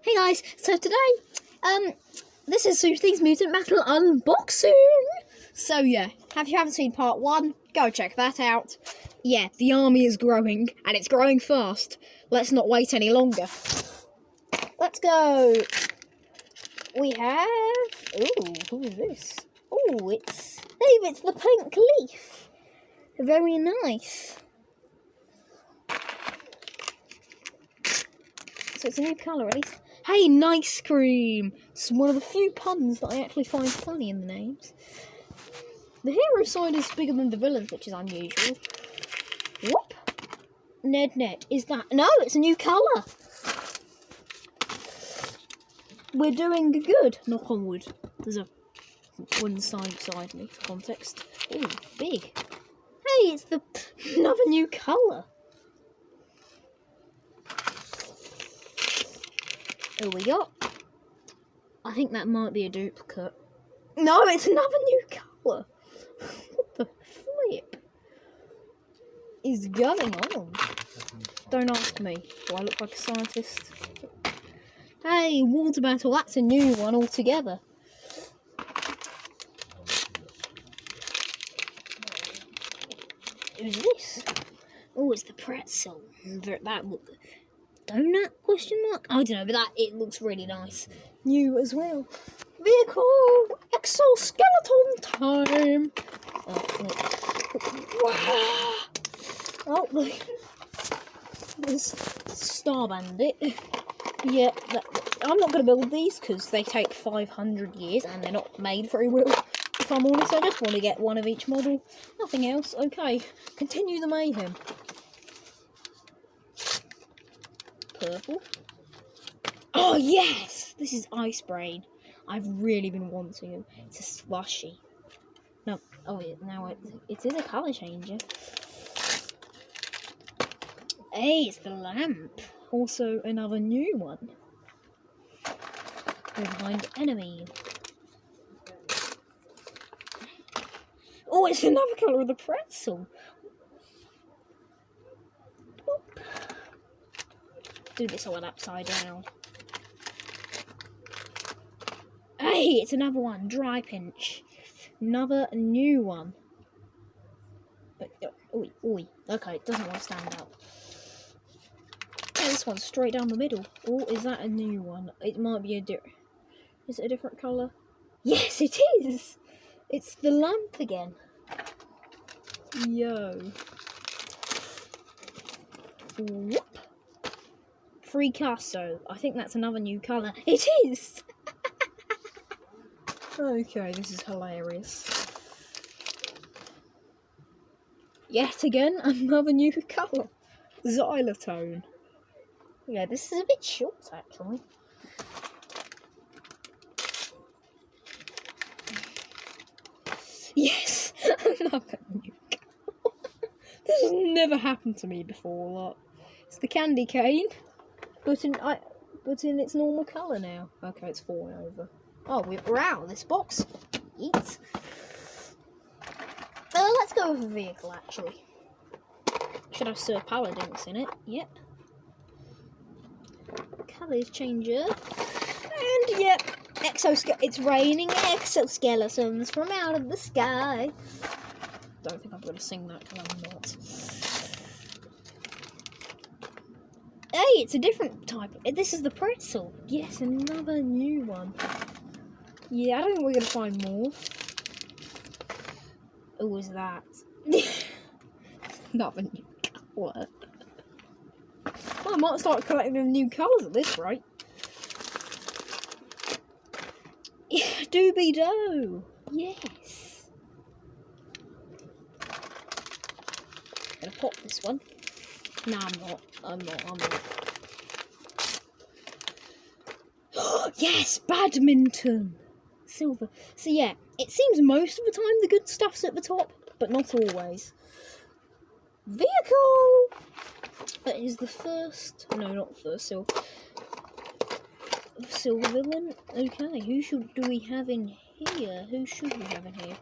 Hey guys, so today, this is Superthings Mutant Battle Unboxing. So yeah, if you haven't seen part 1, go check that out. Yeah, the army is growing, and it's growing fast. Let's not wait any longer. Let's go. We have, ooh, who is this? Ooh, it's the pink leaf. Very nice. So it's a new colour at least. Hey, nice cream! It's one of the few puns that I actually find funny in the names. The hero side is bigger than the villains, which is unusual. Whoop! Ned. Is that... No, it's a new colour! We're doing good. Knock on wood. There's a one side beside me for context. Ooh, big. Hey, it's another new colour. Who we got? I think that might be a duplicate. No, it's another new colour. What the flip is going on? Don't ask me. Do I look like a scientist? Hey, water battle. That's a new one altogether. Who's this? Oh, it's the pretzel. That look. Donut? Question mark? I don't know, but it looks really nice. New as well. Vehicle exoskeleton time. Oh, look. There's Star Bandit. Yeah, I'm not going to build these because they take 500 years and they're not made very well. If I'm honest, I just want to get one of each model. Nothing else. Okay, continue the mayhem. Purple. Oh yes, this is Ice Brain. I've really been wanting him. It's a slushy. No, oh yeah, now it is a colour changer. Hey, it's the lamp. Also another new one. Behind enemy. Oh, it's another colour of the pretzel. Do this all upside down. Hey, it's another one. Dry pinch. Another new one. But oi. Okay, it doesn't want to stand up. Hey, this one's straight down the middle. Oh, is that a new one? It might be Is it a different colour? Yes, it is. It's the lamp again. Yo. Whoop. Free Casto. I think that's another new colour. It is! Okay, this is hilarious. Yet again, another new colour. Xylitone. Yeah, this is a bit short, actually. Yes! Another new colour. This has never happened to me before. Like, it's the candy cane. But in its normal colour now. Okay, it's falling over. Oh, we're out of this box. Eat. Let's go with a vehicle, actually. Should have Sir Paladins in it. Yep. Colours changer. And yep, it's raining exoskeletons from out of the sky. Don't think I'm going to sing that because I'm not. Hey, it's a different type. This is the pretzel. Yes, another new one. Yeah, I don't think we're going to find more. Oh, is that? Another new colour. Well, I might start collecting the new colours at this rate. Yeah, Doobie-doo. Yes. Gonna pop this one. Nah, I'm not. Yes, badminton. Silver. So yeah, it seems most of the time the good stuff's at the top, but not always. Vehicle. That is the first. No, not first. Silver villain. Okay, do we have in here? Who should we have in here?